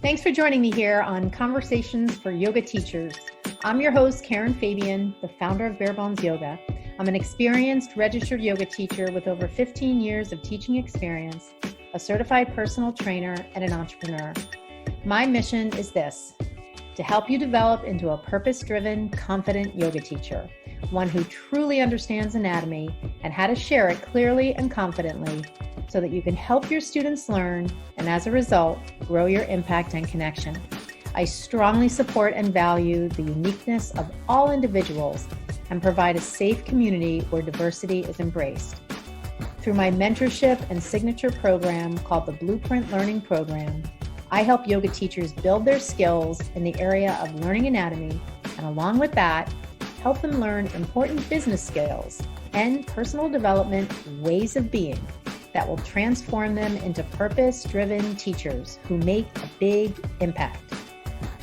Thanks for joining me here on Conversations for Yoga Teachers. I'm your host, Karen Fabian, the founder of Bare Bones Yoga. I'm an experienced registered yoga teacher with over 15 years of teaching experience, a certified personal trainer, and an entrepreneur. My mission is this: to help you develop into a purpose-driven, confident yoga teacher, one who truly understands anatomy and how to share it clearly and confidently so that you can help your students learn and, as a result, grow your impact and connection. I strongly support and value the uniqueness of all individuals and provide a safe community where diversity is embraced. Through my mentorship and signature program called the Blueprint Learning Program, I help yoga teachers build their skills in the area of learning anatomy, and along with that, help them learn important business skills and personal development ways of being that will transform them into purpose-driven teachers who make a big impact.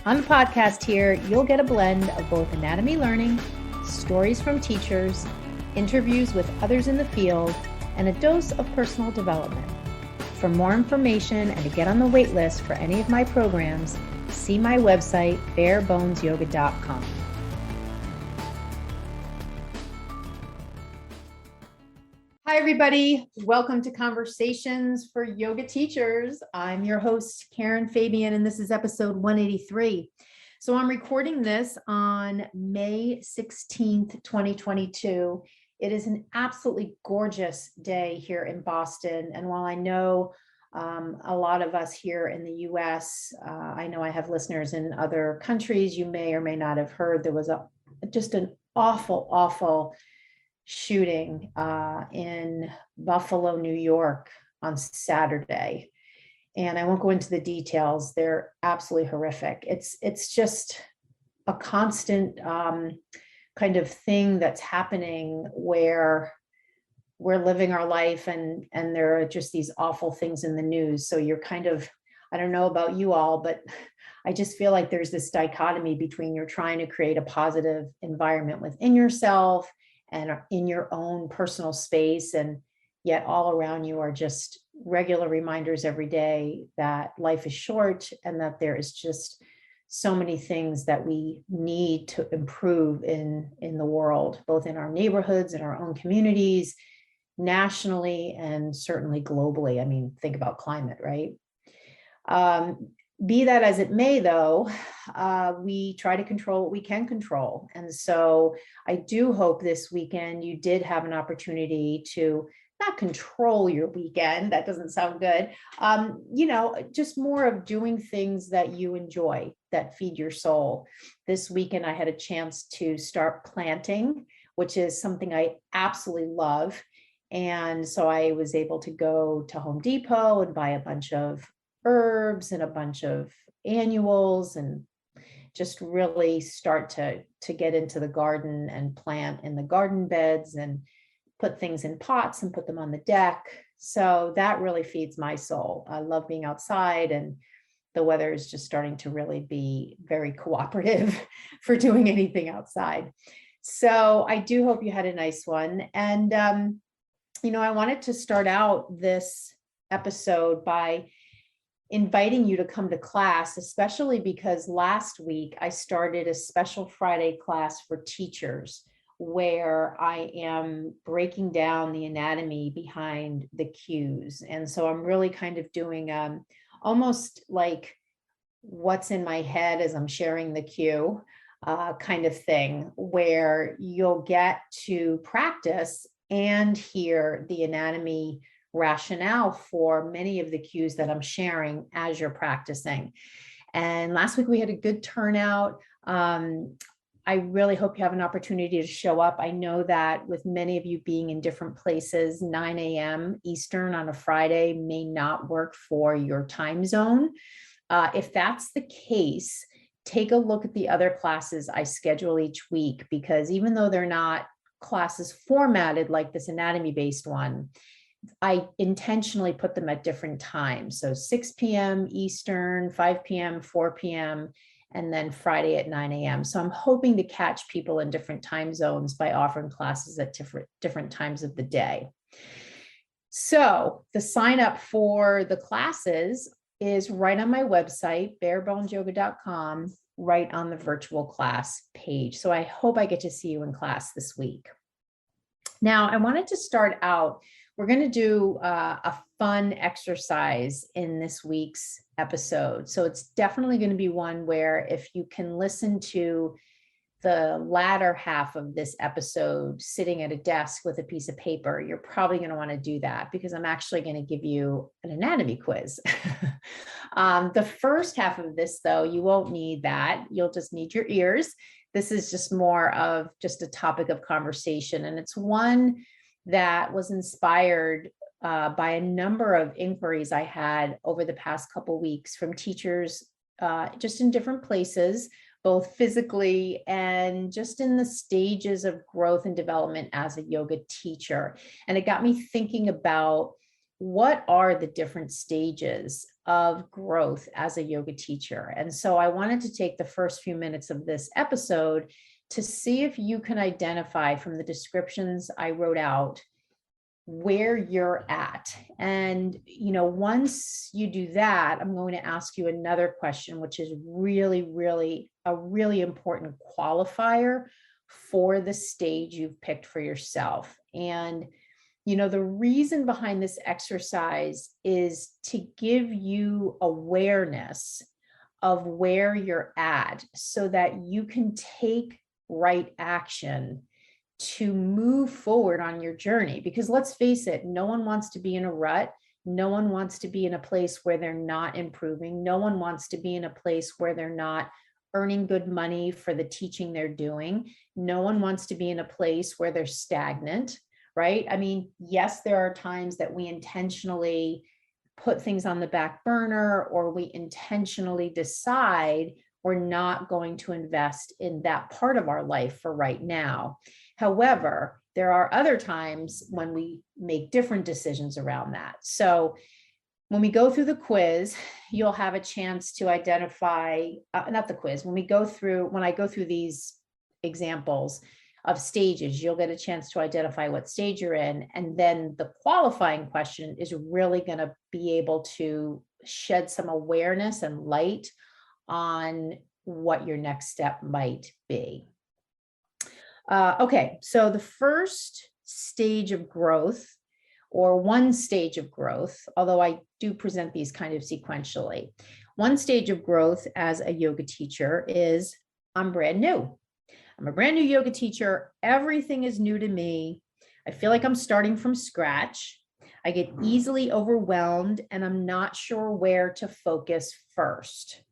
On the podcast here, you'll get a blend of both anatomy learning, stories from teachers, interviews with others in the field, and a dose of personal development. For more information and to get on the wait list for any of my programs, see my website, barebonesyoga.com. Hi, everybody. Welcome to Conversations for Yoga Teachers. I'm your host, Karen Fabian, and this is episode 183. So I'm recording this on May 16th, 2022. It is an absolutely gorgeous day here in Boston. And while I know a lot of us here in the US, I know I have listeners in other countries, you may or may not have heard, there was just an awful shooting in Buffalo, New York on Saturday. And I won't go into the details. They're absolutely horrific. It's just a constant kind of thing that's happening where we're living our life and there are just these awful things in the news. So you're kind of, I don't know about you all, but I just feel like there's this dichotomy between you're trying to create a positive environment within yourself and in your own personal space, and yet all around you are just regular reminders every day that life is short and that there is just so many things that we need to improve in the world, both in our neighborhoods, in our own communities, nationally, and certainly globally. I mean, think about climate, right? Be that as it may, though, we try to control what we can control. And so I do hope this weekend you did have an opportunity to not control your weekend. That doesn't sound good. Just more of doing things that you enjoy, that feed your soul. This weekend, I had a chance to start planting, which is something I absolutely love. And so I was able to go to Home Depot and buy a bunch of herbs and a bunch of annuals and just really start to get into the garden and plant in the garden beds and put things in pots and put them on the deck. So that really feeds my soul. I love being outside, and the weather is just starting to really be very cooperative for doing anything outside. So I do hope you had a nice one. And, I wanted to start out this episode by inviting you to come to class, especially because last week I started a special Friday class for teachers where I am breaking down the anatomy behind the cues. And so I'm really kind of doing almost like what's in my head as I'm sharing the cue kind of thing, where you'll get to practice and hear the anatomy rationale for many of the cues that I'm sharing as you're practicing. And last week we had a good turnout. I really hope you have an opportunity to show up. I know that with many of you being in different places, 9 a.m. Eastern on a Friday may not work for your time zone. If that's the case, take a look at the other classes I schedule each week, because even though they're not classes formatted like this anatomy-based one, I intentionally put them at different times. So 6 p.m. Eastern, 5 p.m., 4 p.m., and then Friday at 9 a.m. So I'm hoping to catch people in different time zones by offering classes at different times of the day. So the sign up for the classes is right on my website, barebonesyoga.com, right on the virtual class page. So I hope I get to see you in class this week. Now, I wanted to start out, we're going to do a fun exercise in this week's episode. So it's definitely going to be one where if you can listen to the latter half of this episode sitting at a desk with a piece of paper, you're probably going to want to do that because I'm actually going to give you an anatomy quiz. The first half of this, though, you won't need that. You'll just need your ears. This is just more of just a topic of conversation. And it's one that was inspired by a number of inquiries I had over the past couple of weeks from teachers just in different places, both physically and just in the stages of growth and development as a yoga teacher. And it got me thinking about what are the different stages of growth as a yoga teacher. And so I wanted to take the first few minutes of this episode to see if you can identify from the descriptions I wrote out where you're at. And, once you do that, I'm going to ask you another question, which is really, really a really important qualifier for the stage you've picked for yourself. And, the reason behind this exercise is to give you awareness of where you're at so that you can take right action to move forward on your journey. Because let's face it, no one wants to be in a rut. No one wants to be in a place where they're not improving. No one wants to be in a place where they're not earning good money for the teaching they're doing. No one wants to be in a place where they're stagnant, right? I mean, yes, there are times that we intentionally put things on the back burner, or we intentionally decide we're not going to invest in that part of our life for right now. However, there are other times when we make different decisions around that. So when we go through the quiz, you'll have a chance to identify, not the quiz, when I go through these examples of stages, you'll get a chance to identify what stage you're in. And then the qualifying question is really going to be able to shed some awareness and light on what your next step might be. Okay, so the first stage of growth, or one stage of growth, although I do present these kind of sequentially, one stage of growth as a yoga teacher is I'm brand new. I'm a brand new yoga teacher. Everything is new to me. I feel like I'm starting from scratch. I get easily overwhelmed and I'm not sure where to focus first.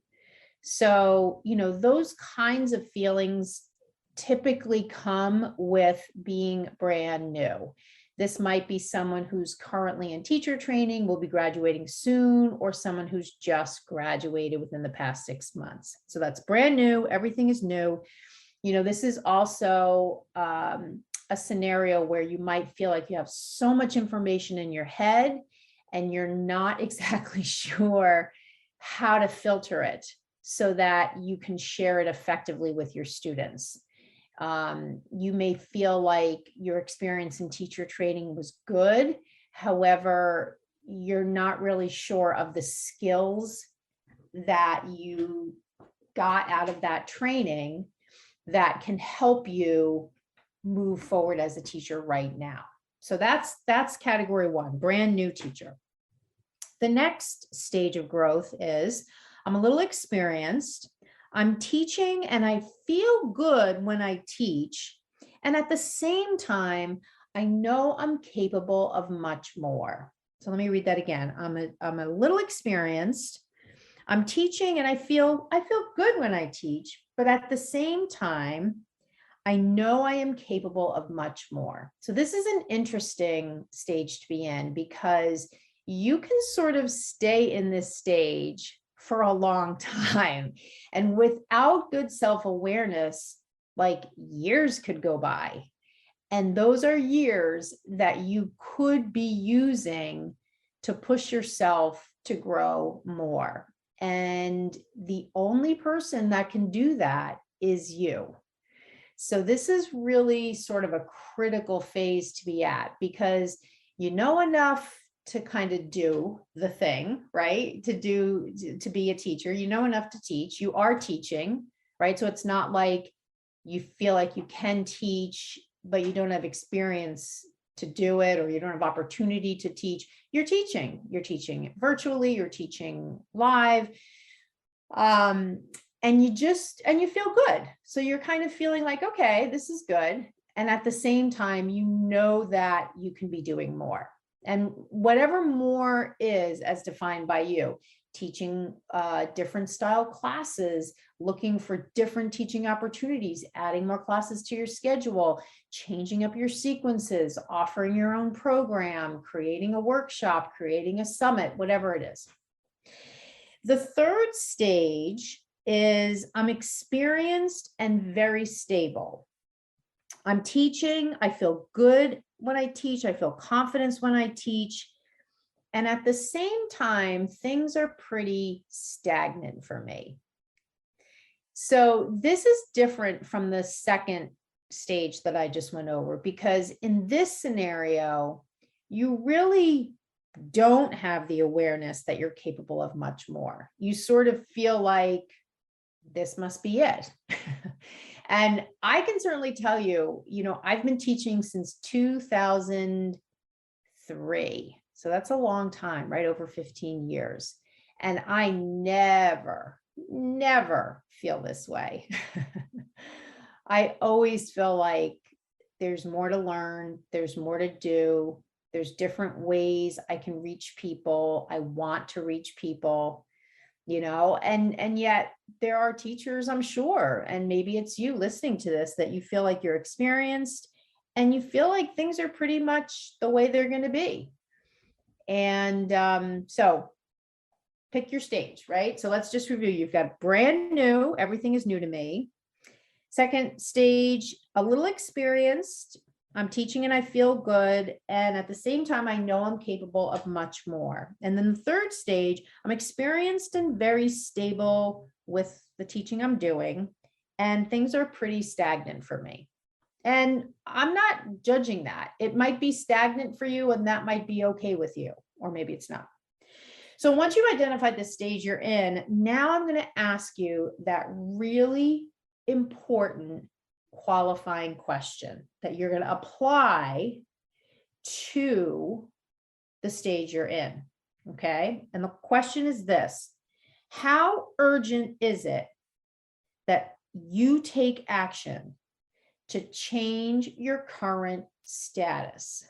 So, those kinds of feelings typically come with being brand new. This might be someone who's currently in teacher training, will be graduating soon, or someone who's just graduated within the past 6 months. So that's brand new. Everything is new. This is also a scenario where you might feel like you have so much information in your head and you're not exactly sure how to filter it so that you can share it effectively with your students. You may feel like your experience in teacher training was good. However, you're not really sure of the skills that you got out of that training that can help you move forward as a teacher right now. So that's category one, brand new teacher. The next stage of growth is I'm a little experienced. I'm teaching and I feel good when I teach. And at the same time, I know I'm capable of much more. So let me read that again. I'm a little experienced. I'm teaching and I feel good when I teach, but at the same time, I know I am capable of much more. So this is an interesting stage to be in because you can sort of stay in this stage for a long time. And without good self-awareness, like years could go by. And those are years that you could be using to push yourself to grow more. And the only person that can do that is you. So this is really sort of a critical phase to be at because you know enough to kind of do the thing, right? To be a teacher, you know enough to teach, you are teaching, right? So it's not like you feel like you can teach, but you don't have experience to do it, or you don't have opportunity to teach. You're teaching virtually, you're teaching live. And you feel good. So you're kind of feeling like, okay, this is good. And at the same time, you know that you can be doing more. And whatever more is, as defined by you, teaching different style classes, looking for different teaching opportunities, adding more classes to your schedule, changing up your sequences, offering your own program, creating a workshop, creating a summit, whatever it is. The third stage is I'm experienced and very stable. I'm teaching. I feel good when I teach. I feel confidence when I teach. And at the same time, things are pretty stagnant for me. So this is different from the second stage that I just went over, because in this scenario, you really don't have the awareness that you're capable of much more. You sort of feel like this must be it. And I can certainly tell you, I've been teaching since 2003. So that's a long time, right? Over 15 years. And I never feel this way. I always feel like there's more to learn, there's more to do, there's different ways I can reach people. I want to reach people, and yet there are teachers, I'm sure, and maybe it's you listening to this, that you feel like you're experienced and you feel like things are pretty much the way they're going to be. And so pick your stage, right? So let's just review. You've got brand new, everything is new to me. Second stage, a little experienced. I'm teaching and I feel good. And at the same time, I know I'm capable of much more. And then the third stage, I'm experienced and very stable with the teaching I'm doing. And things are pretty stagnant for me. And I'm not judging that. It might be stagnant for you, and that might be okay with you, or maybe it's not. So once you've identified the stage you're in, now I'm going to ask you that really important qualifying question that you're going to apply to the stage you're in. Okay. And the question is this: how urgent is it that you take action to change your current status?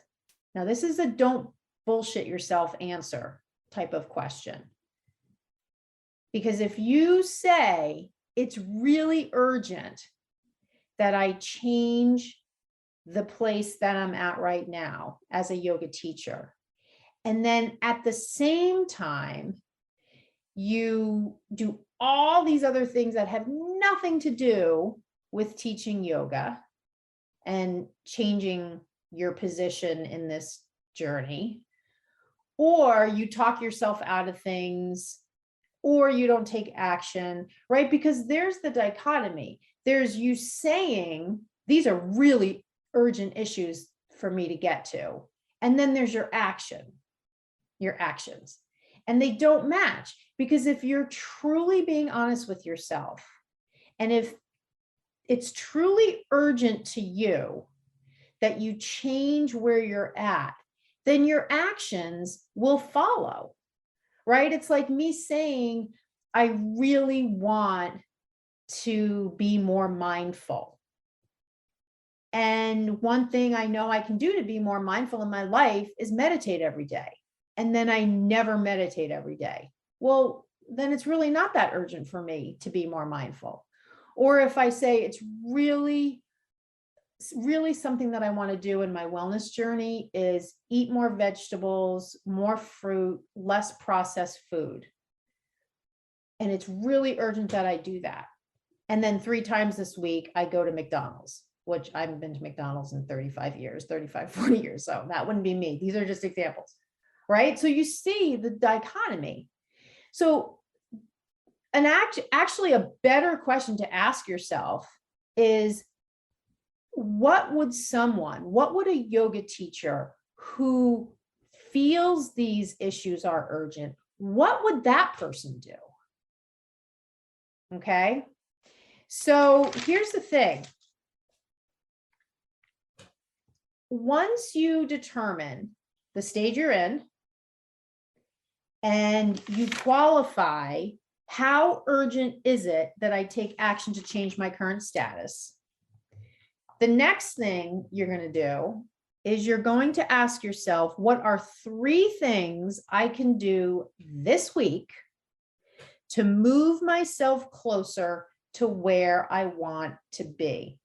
Now, this is a don't bullshit yourself answer type of question. Because if you say it's really urgent that I change the place that I'm at right now as a yoga teacher, and then at the same time, you do all these other things that have nothing to do with teaching yoga and changing your position in this journey, or you talk yourself out of things, or you don't take action, right? Because there's the dichotomy. There's you saying, these are really urgent issues for me to get to. And then there's your actions. And they don't match, because if you're truly being honest with yourself, and if it's truly urgent to you that you change where you're at, then your actions will follow, right? It's like me saying, I really want to be more mindful. And one thing I know I can do to be more mindful in my life is meditate every day. And then I never meditate every day. Well, then it's really not that urgent for me to be more mindful. Or if I say it's really something that I want to do in my wellness journey is eat more vegetables, more fruit, less processed food. And it's really urgent that I do that. And then 3 times this week, I go to McDonald's, which I haven't been to McDonald's in 35 years, 35, 40 years. So that wouldn't be me. These are just examples, right? So you see the dichotomy. So actually a better question to ask yourself is, what would a yoga teacher who feels these issues are urgent, what would that person do? Okay. So here's the thing. Once you determine the stage you're in and you qualify, how urgent is it that I take action to change my current status? The next thing you're going to do is you're going to ask yourself, what are 3 things I can do this week to move myself closer to where I want to be?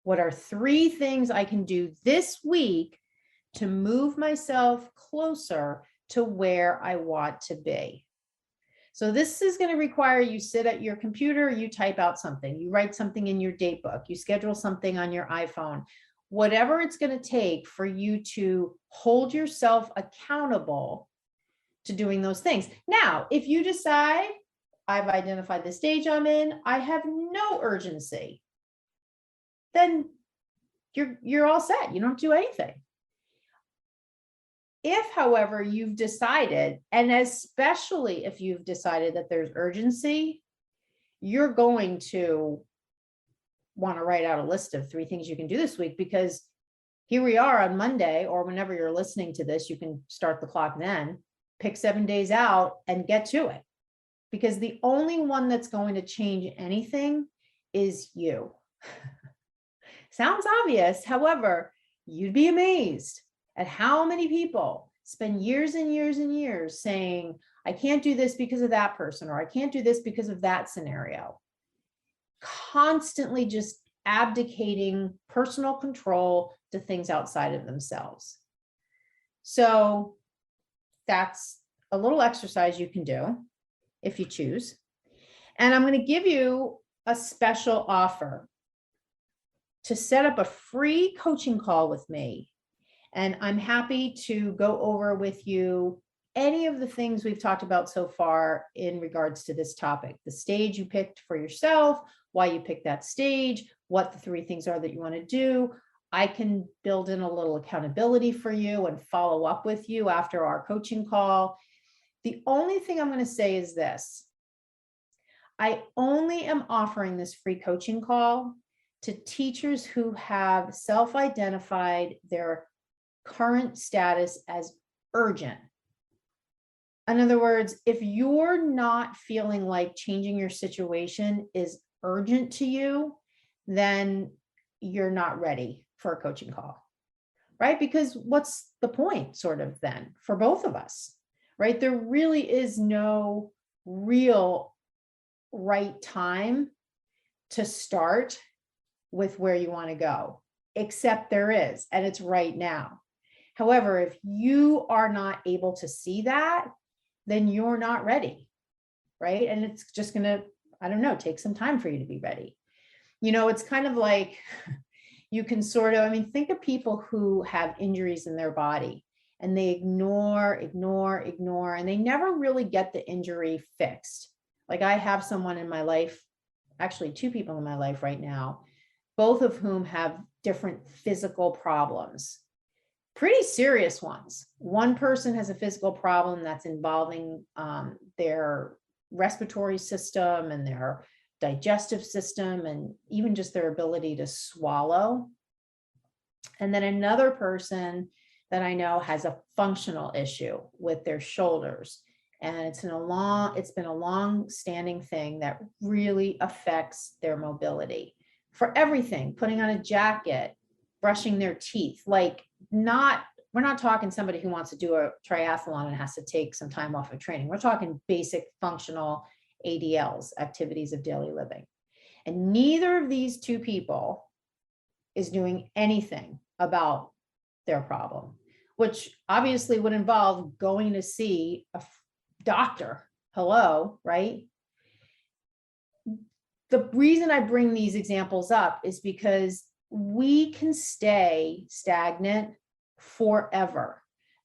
What are 3 things I can do this week to move myself closer to where I want to be? So this is going to require you sit at your computer, you type out something, you write something in your date book, you schedule something on your iPhone, whatever it's going to take for you to hold yourself accountable to doing those things. Now, if you decide I've identified the stage I'm in, I have no urgency, then you're all set. You don't do anything. If, however, you've decided, and especially if you've decided that there's urgency, you're going to want to write out a list of 3 things you can do this week, because here we are on Monday, or whenever you're listening to this, you can start the clock then, pick 7 days out and get to it. Because the only one that's going to change anything is you. Sounds obvious. However, you'd be amazed at how many people spend years and years and years saying, I can't do this because of that person, or I can't do this because of that scenario. Constantly just abdicating personal control to things outside of themselves. So that's a little exercise you can do if you choose. And I'm going to give you a special offer to set up a free coaching call with me. And I'm happy to go over with you any of the things we've talked about so far in regards to this topic, the stage you picked for yourself, why you picked that stage, what the 3 things are that you want to do. I can build in a little accountability for you and follow up with you after our coaching call. The only thing I'm going to say is this. I only am offering this free coaching call to teachers who have self-identified their current status as urgent. In other words, if you're not feeling like changing your situation is urgent to you, then you're not ready for a coaching call, right? Because what's the point, sort of, then for both of us, right? There really is no real right time to start with where you want to go, except there is, and it's right now. However, if you are not able to see that, then you're not ready, right? And it's just going to, I don't know, take some time for you to be ready. You know, it's kind of like you can sort of, I mean, think of people who have injuries in their body and they ignore, and they never really get the injury fixed. Like I have someone in my life, actually 2 people in my life right now, both of whom have different physical problems. Pretty serious ones. One person has a physical problem that's involving their respiratory system and their digestive system and even just their ability to swallow. And then another person that I know has a functional issue with their shoulders. And it's been a long-standing thing that really affects their mobility. For everything, putting on a jacket, brushing their teeth, like we're not talking somebody who wants to do a triathlon and has to take some time off of training. We're talking basic functional ADLs, activities of daily living. And neither of these 2 people is doing anything about their problem, which obviously would involve going to see a doctor. Hello, right? The reason I bring these examples up is because we can stay stagnant forever.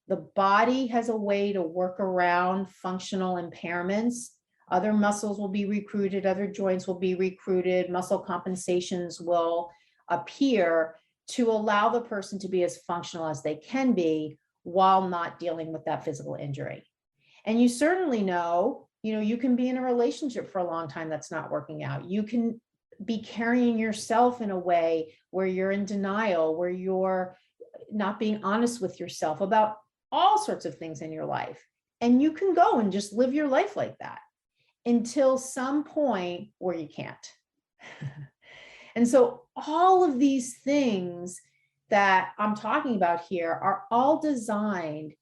The body has a way to work around functional impairments. Other muscles will be recruited, other joints will be recruited, muscle compensations will appear to allow the person to be as functional as they can be while not dealing with that physical injury. And you certainly know, you can be in a relationship for a long time that's not working out. You can be carrying yourself in a way where you're in denial, where you're not being honest with yourself about all sorts of things in your life. And you can go and just live your life like that until some point where you can't. And so all of these things that I'm talking about here are all designed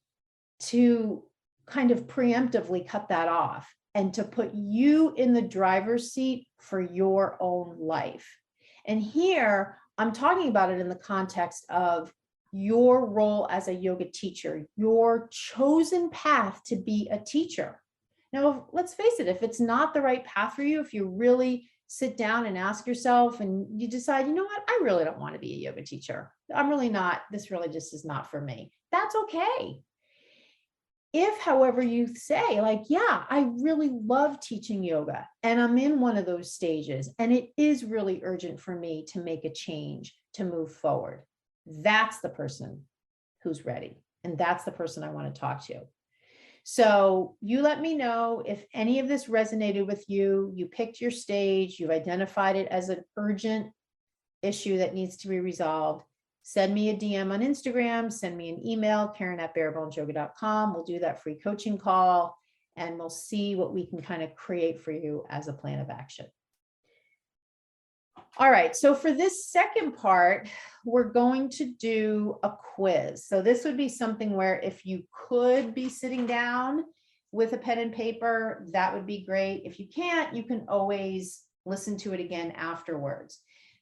to kind of preemptively cut that off and to put you in the driver's seat for your own life. And here I'm talking about it in the context of your role as a yoga teacher, your chosen path to be a teacher. Now, let's face it, if it's not the right path for you, if you really sit down and ask yourself and you decide, you know what, I really don't want to be a yoga teacher. I'm really not, this really just is not for me. That's okay. If, however, you say like, yeah, I really love teaching yoga and I'm in one of those stages and it is really urgent for me to make a change, to move forward, that's the person who's ready. And that's the person I want to talk to. So you let me know if any of this resonated with you, you picked your stage, you've identified it as an urgent issue that needs to be resolved. Send me a DM on Instagram, send me an email, Karen@barebonesyoga.com. We'll do that free coaching call and we'll see what we can kind of create for you as a plan of action. All right, so for this second part, we're going to do a quiz. So this would be something where if you could be sitting down with a pen and paper, that would be great. If you can't, you can always listen to it again afterwards.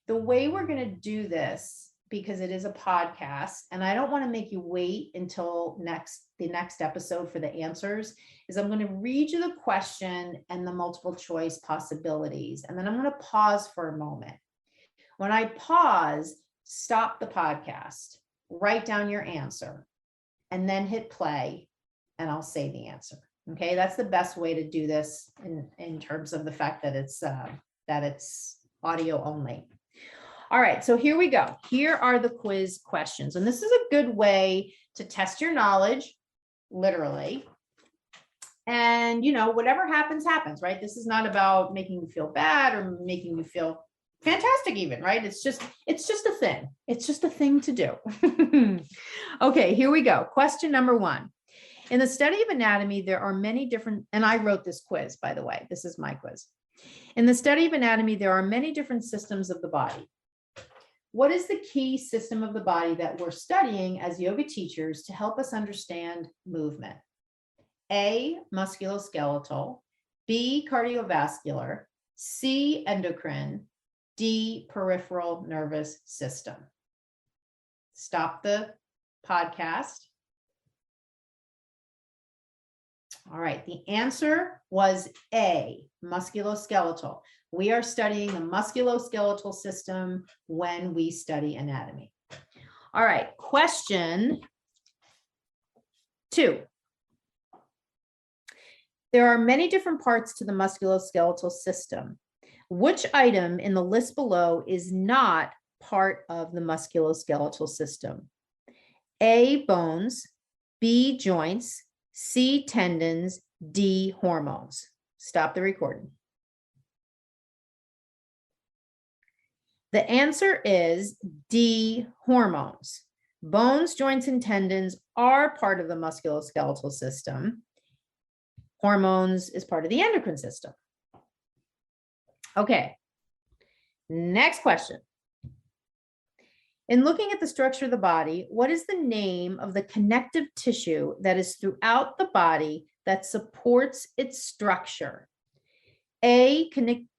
The way we're going to do this, because it is a podcast, and I don't want to make you wait until the next episode for the answers, is I'm going to read you the question and the multiple choice possibilities, and then I'm going to pause for a moment. When I pause, stop the podcast, write down your answer, and then hit play, and I'll say the answer. Okay, that's the best way to do this in terms of the fact that it's audio only. All right, so here we go. Here are the quiz questions. And this is a good way to test your knowledge, literally. And, whatever happens, happens, right? This is not about making you feel bad or making you feel fantastic even, right? It's just a thing. It's just a thing to do. Okay, here we go. Question number 1. In the study of anatomy, there are many different, and I wrote this quiz, by the way. This is my quiz. In the study of anatomy, there are many different systems of the body. What is the key system of the body that we're studying as yoga teachers to help us understand movement? A, musculoskeletal, B, cardiovascular, C, endocrine, D, peripheral nervous system. Stop the podcast. All right, the answer was A, musculoskeletal. We are studying the musculoskeletal system when we study anatomy. All right, question 2. There are many different parts to the musculoskeletal system. Which item in the list below is not part of the musculoskeletal system? A, bones, B, joints, C, tendons, D, hormones. Stop the recording. The answer is D, hormones. Bones, joints, and tendons are part of the musculoskeletal system. Hormones is part of the endocrine system. Okay, next question. In looking at the structure of the body, what is the name of the connective tissue that is throughout the body that supports its structure? A,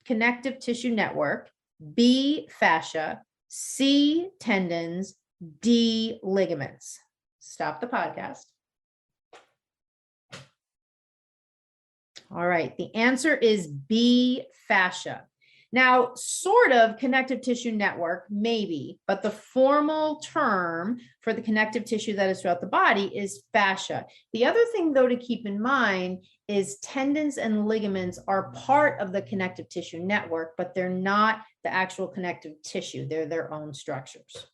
connective tissue network, B, fascia, C, tendons, D, ligaments. Stop the podcast. All right, the answer is B, fascia. Now, sort of connective tissue network, maybe, but the formal term for the connective tissue that is throughout the body is fascia. The other thing, though, to keep in mind is tendons and ligaments are part of the connective tissue network, but they're not the actual connective tissue. They're their own structures.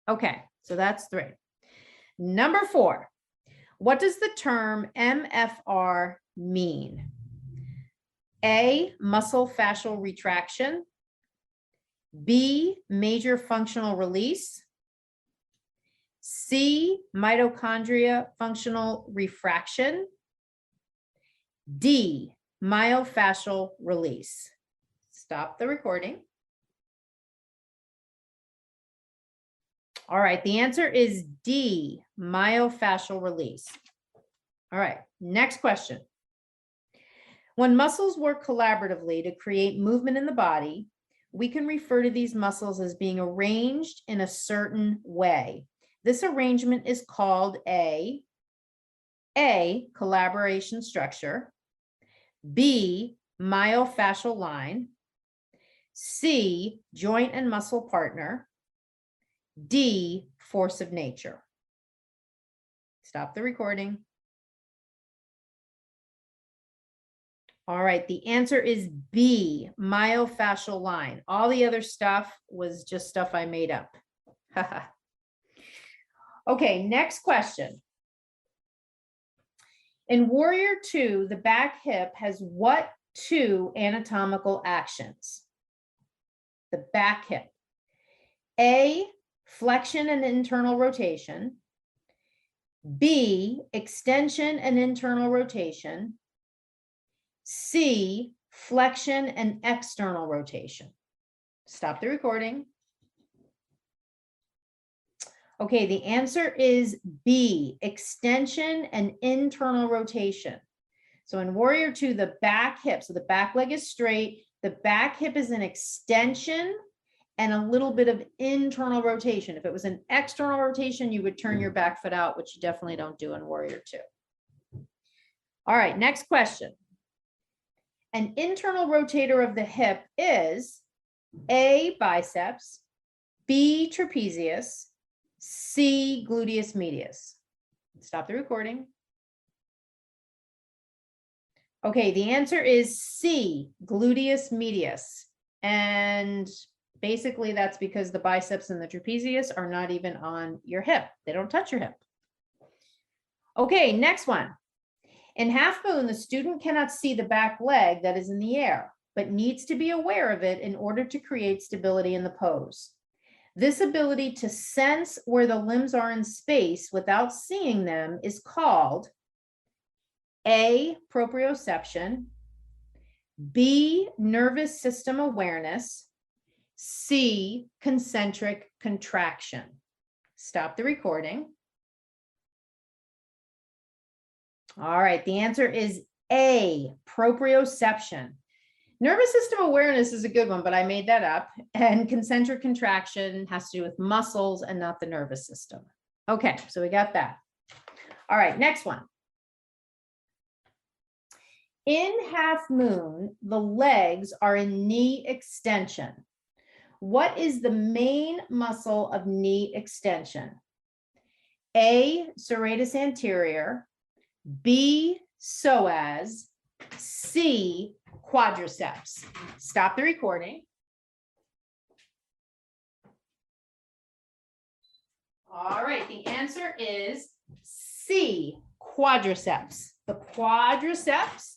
Okay, so that's 3. Number 4. What does the term MFR mean? A, muscle fascial retraction. B, major functional release. C, mitochondria functional refraction. D, myofascial release. Stop the recording. All right, the answer is D, myofascial release. All right, next question. When muscles work collaboratively to create movement in the body, we can refer to these muscles as being arranged in a certain way. This arrangement is called A, collaboration structure, B, myofascial line, C, joint and muscle partner, D, force of nature. Stop the recording. All right, the answer is B, myofascial line. All the other stuff was just stuff I made up. Okay, next question. In Warrior 2, the back hip has what two anatomical actions? The back hip. A, flexion and internal rotation. B, extension and internal rotation. C, flexion and external rotation. Stop the recording. Okay, the answer is B, extension and internal rotation. So in Warrior 2, the back hip, so the back leg is straight, the back hip is an extension and a little bit of internal rotation. If it was an external rotation, you would turn your back foot out, which you definitely don't do in Warrior 2. All right, next question. An internal rotator of the hip is A, biceps, B, trapezius, C, gluteus medius. Stop the recording. Okay, the answer is C, gluteus medius. And basically that's because the biceps and the trapezius are not even on your hip. They don't touch your hip. Okay, next one. In half moon, the student cannot see the back leg that is in the air, but needs to be aware of it in order to create stability in the pose. This ability to sense where the limbs are in space without seeing them is called A, proprioception, B, nervous system awareness, C, concentric contraction. Stop the recording. All right, the answer is A, proprioception. Nervous system awareness is a good one, but I made that up. And concentric contraction has to do with muscles and not the nervous system. Okay, so we got that. All right, next one. In half moon, the legs are in knee extension. What is the main muscle of knee extension? A, serratus anterior, B, psoas, C, quadriceps. Stop the recording. All right, the answer is C, quadriceps. The quadriceps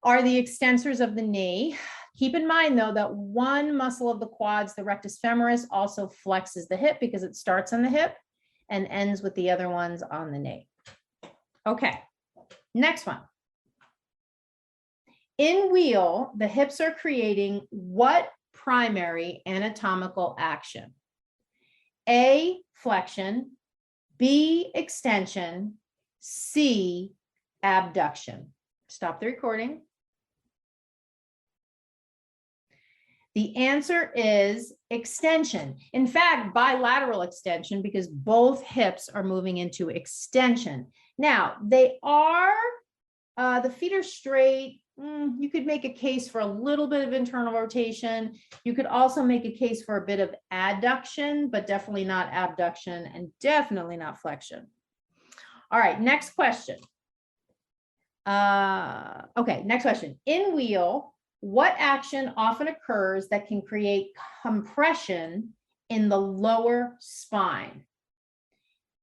are the extensors of the knee. Keep in mind, though, that one muscle of the quads, the rectus femoris, also flexes the hip because it starts on the hip and ends with the other ones on the knee. Okay, next one. In wheel, the hips are creating what primary anatomical action? A, flexion, B, extension, C, abduction. Stop the recording. The answer is extension. In fact, bilateral extension, because both hips are moving into extension. Now, they are, the feet are straight. You could make a case for a little bit of internal rotation. You could also make a case for a bit of adduction, but definitely not abduction and definitely not flexion. All right, next question. Okay, next question. In wheel, what action often occurs that can create compression in the lower spine?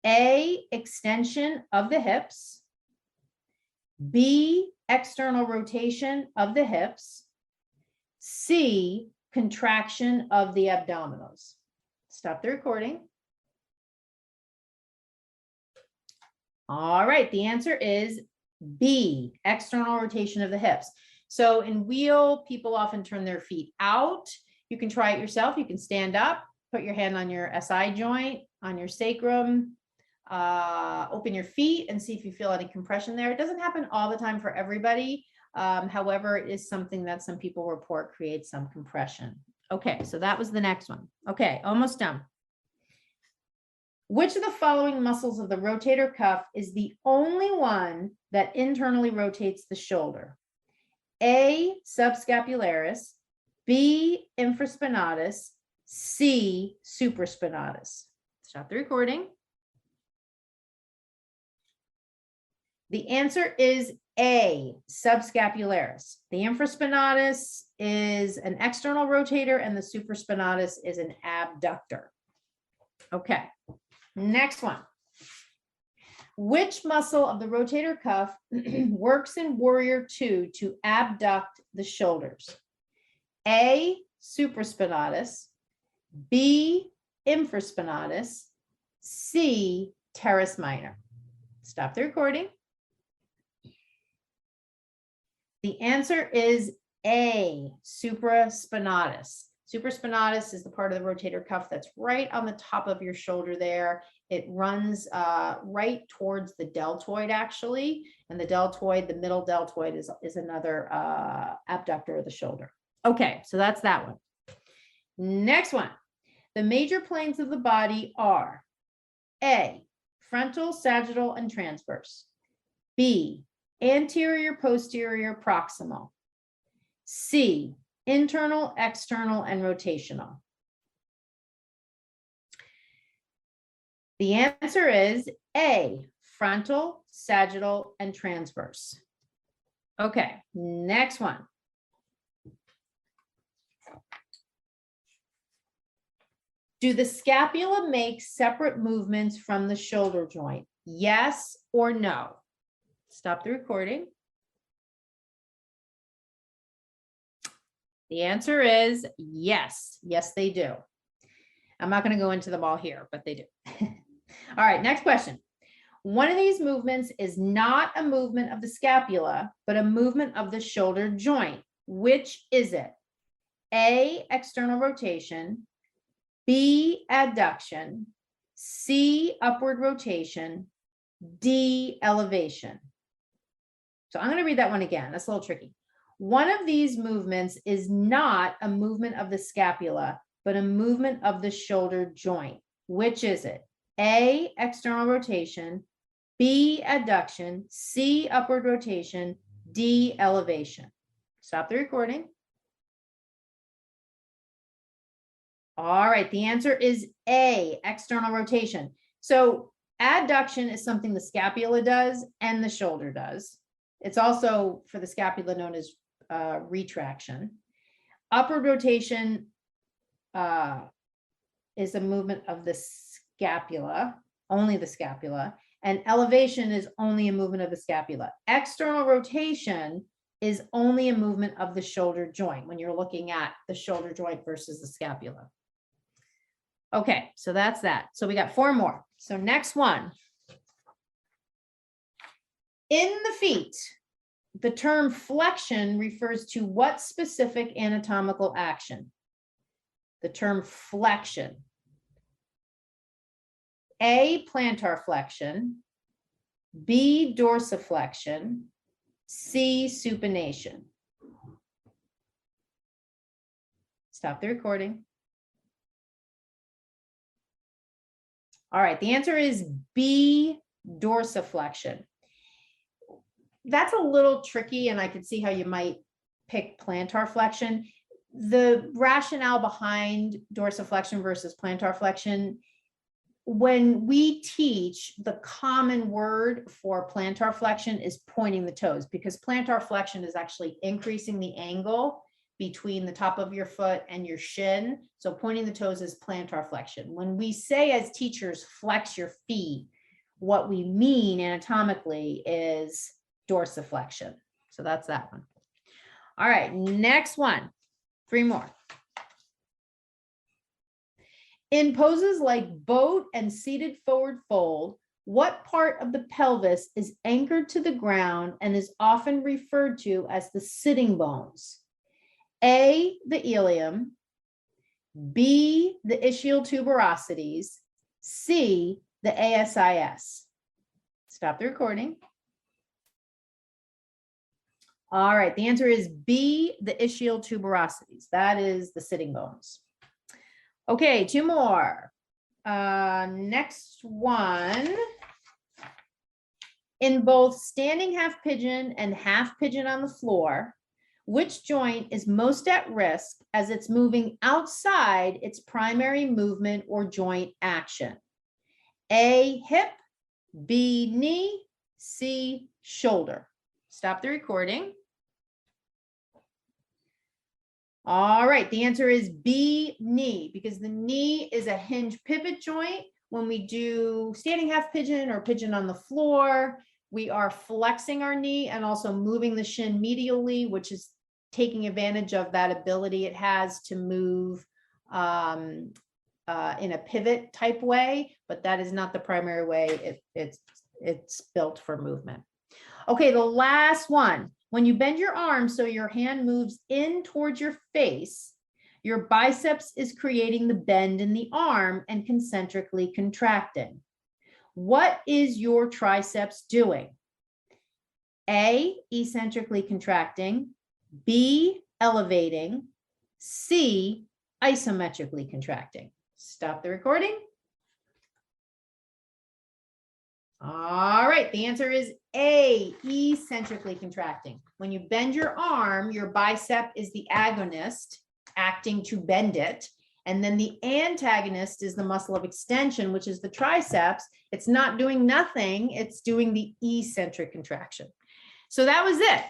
A, extension of the hips, B, external rotation of the hips, C, contraction of the abdominals. Stop the recording. All right, the answer is B, external rotation of the hips. So in wheel, people often turn their feet out. You can try it yourself. You can stand up, put your hand on your SI joint, on your sacrum, open your feet and see if you feel any compression there. It doesn't happen all the time for everybody. However, it is something that some people report creates some compression. Okay, so that was the next one. Okay, almost done. Which of the following muscles of the rotator cuff is the only one that internally rotates the shoulder? A, subscapularis, B, infraspinatus, C, supraspinatus. Stop the recording. The answer is A, subscapularis. The infraspinatus is an external rotator and the supraspinatus is an abductor. Okay, next one. Which muscle of the rotator cuff works in Warrior II to abduct the shoulders? A, supraspinatus, B, infraspinatus, C, teres minor. Stop the recording. The answer is A, supraspinatus. Supraspinatus is the part of the rotator cuff that's right on the top of your shoulder there. It runs right towards the deltoid, actually. And the deltoid, the middle deltoid, is another abductor of the shoulder. Okay, so that's that one. Next one. The major planes of the body are A, frontal, sagittal, and transverse. B, anterior, posterior, proximal. C, internal, external, and rotational. The answer is A, frontal, sagittal, and transverse. Okay, next one. Do the scapula make separate movements from the shoulder joint? Yes or no? Stop the recording. The answer is yes. Yes, they do. I'm not going to go into them all here, but they do. All right, next question. One of these movements is not a movement of the scapula, but a movement of the shoulder joint. Which is it? A, external rotation, B, adduction, C, upward rotation, D, elevation. So I'm going to read that one again. That's a little tricky. One of these movements is not a movement of the scapula, but a movement of the shoulder joint. Which is it? A, external rotation, B, adduction, C, upward rotation, D, elevation. Stop the recording. All right, the answer is A, external rotation. So adduction is something the scapula does and the shoulder does. It's also for the scapula known as retraction. Upward rotation is a movement of the scapula, only the scapula, and elevation is only a movement of the scapula. External rotation is only a movement of the shoulder joint when you're looking at the shoulder joint versus the scapula. Okay, so that's that. So we got 4 more. So next one. In the feet, the term flexion refers to what specific anatomical action? The term flexion. A, plantar flexion, B, dorsiflexion, C, supination. Stop the recording. All right, the answer is B, dorsiflexion. That's a little tricky, and I could see how you might pick plantar flexion. The rationale behind dorsiflexion versus plantar flexion, when we teach, the common word for plantar flexion is pointing the toes, because plantar flexion is actually increasing the angle between the top of your foot and your shin. So pointing the toes is plantar flexion. When we say as teachers, flex your feet, what we mean anatomically is dorsiflexion. So that's that one. All right, next one, 3 more. In poses like boat and seated forward fold, what part of the pelvis is anchored to the ground and is often referred to as the sitting bones? A, the ilium, B, the ischial tuberosities, C, the ASIS. Stop the recording. All right, the answer is B, the ischial tuberosities. That is the sitting bones. Okay, 2 more. Next one. In both standing half pigeon and half pigeon on the floor, which joint is most at risk as it's moving outside its primary movement or joint action? A, hip, B, knee, C, shoulder. Stop the recording. All right, the answer is B, knee, because the knee is a hinge pivot joint. When we do standing half pigeon or pigeon on the floor, we are flexing our knee and also moving the shin medially, which is taking advantage of that ability it has to move in a pivot type way, but that is not the primary way it's built for movement. Okay, the last one. When you bend your arm so your hand moves in towards your face, your biceps is creating the bend in the arm and concentrically contracting. What is your triceps doing? A, eccentrically contracting, B, elevating, C, isometrically contracting. Stop the recording. All right, the answer is A, eccentrically contracting. When you bend your arm, your bicep is the agonist acting to bend it. And then the antagonist is the muscle of extension, which is the triceps. It's not doing nothing, it's doing the eccentric contraction. So that was it.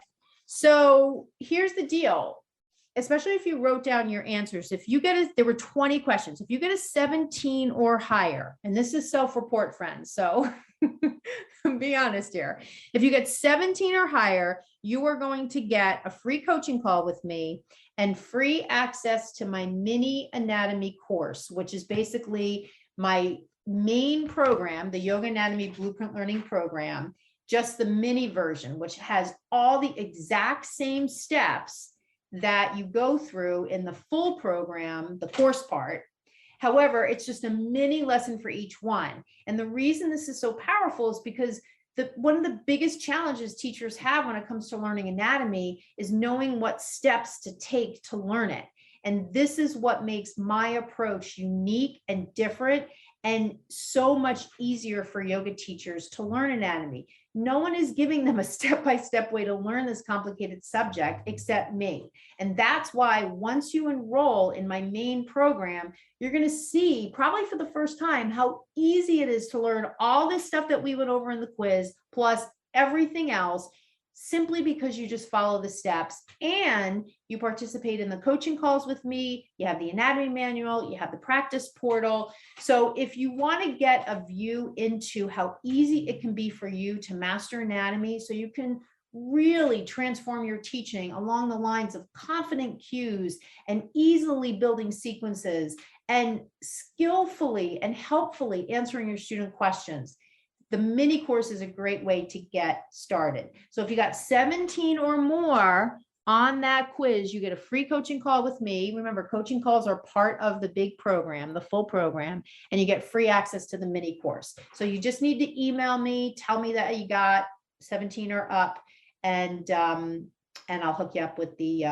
So here's the deal. Especially if you wrote down your answers, if you get there were 20 questions, if you get a 17 or higher, and this is self-report, friends, so be honest here. If you get 17 or higher, you are going to get a free coaching call with me and free access to my mini anatomy course, which is basically my main program, the Yoga Anatomy Blueprint Learning Program, just the mini version, which has all the exact same steps that you go through in the full program, the course part. However, it's just a mini lesson for each one. And the reason this is so powerful is because one of the biggest challenges teachers have when it comes to learning anatomy is knowing what steps to take to learn it. And this is what makes my approach unique and different and so much easier for yoga teachers to learn anatomy. No one is giving them a step-by-step way to learn this complicated subject except me. And that's why once you enroll in my main program, you're going to see probably for the first time how easy it is to learn all this stuff that we went over in the quiz, plus everything else, simply because you just follow the steps and you participate in the coaching calls with me. You have the anatomy manual, you have the practice portal. So if you want to get a view into how easy it can be for you to master anatomy, so you can really transform your teaching along the lines of confident cues and easily building sequences and skillfully and helpfully answering your student questions, the mini course is a great way to get started. So if you got 17 or more on that quiz, you get a free coaching call with me. Remember, coaching calls are part of the big program, the full program, and you get free access to the mini course. So you just need to email me, tell me that you got 17 or up, and I'll hook you up with the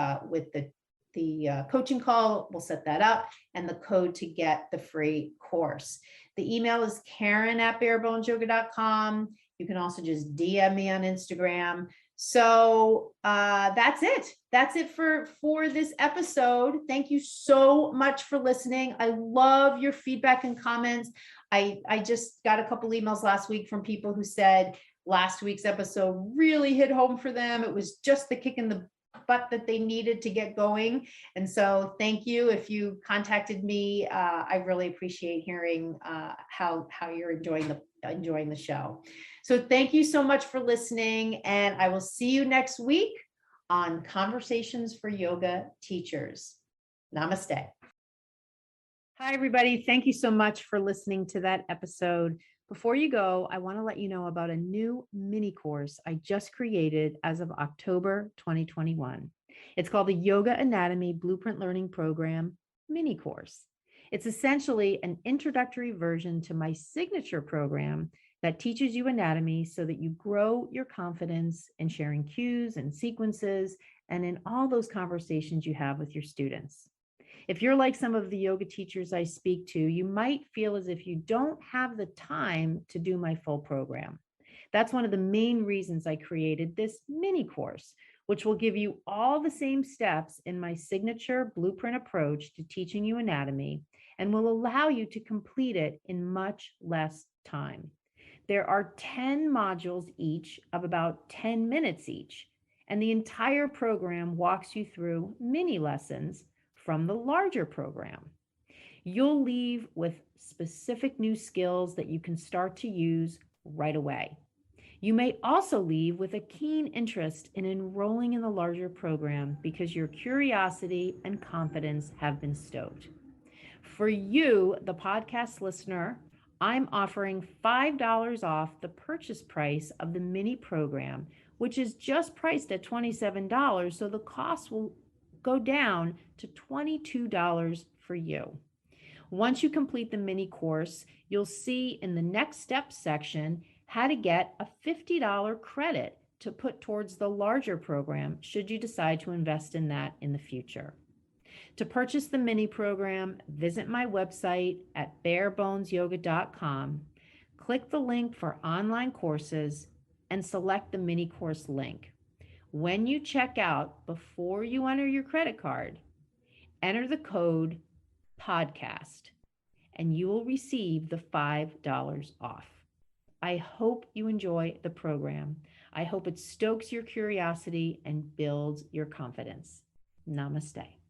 coaching call. We'll set that up and the code to get the free course. The email is Karen@barebonesyoga.com. You can also just DM me on Instagram. So that's it. That's it for this episode. Thank you so much for listening. I love your feedback and comments. I just got a couple emails last week from people who said last week's episode really hit home for them. It was just the kick in the butt that they needed to get going. And so thank you. If you contacted me, I really appreciate hearing how you're enjoying the show. So thank you so much for listening, and I will see you next week on Conversations for Yoga Teachers. Namaste. Hi, everybody. Thank you so much for listening to that episode. Before you go, I want to let you know about a new mini course I just created as of October 2021. It's called the Yoga Anatomy Blueprint Learning Program mini course. It's essentially an introductory version to my signature program that teaches you anatomy so that you grow your confidence in sharing cues and sequences and in all those conversations you have with your students. If you're like some of the yoga teachers I speak to, you might feel as if you don't have the time to do my full program. That's one of the main reasons I created this mini course, which will give you all the same steps in my signature blueprint approach to teaching you anatomy and will allow you to complete it in much less time. There are 10 modules each of about 10 minutes each, and the entire program walks you through mini lessons from the larger program. You'll leave with specific new skills that you can start to use right away. You may also leave with a keen interest in enrolling in the larger program because your curiosity and confidence have been stoked. For you, the podcast listener, I'm offering $5 off the purchase price of the mini program, which is just priced at $27, so the cost will go down to $22 for you. Once you complete the mini course, you'll see in the next steps section how to get a $50 credit to put towards the larger program should you decide to invest in that in the future. To purchase the mini program, visit my website at barebonesyoga.com, click the link for online courses, and select the mini course link. When you check out, before you enter your credit card, enter the code podcast and you will receive the $5 off. I hope you enjoy the program. I hope it stokes your curiosity and builds your confidence. Namaste.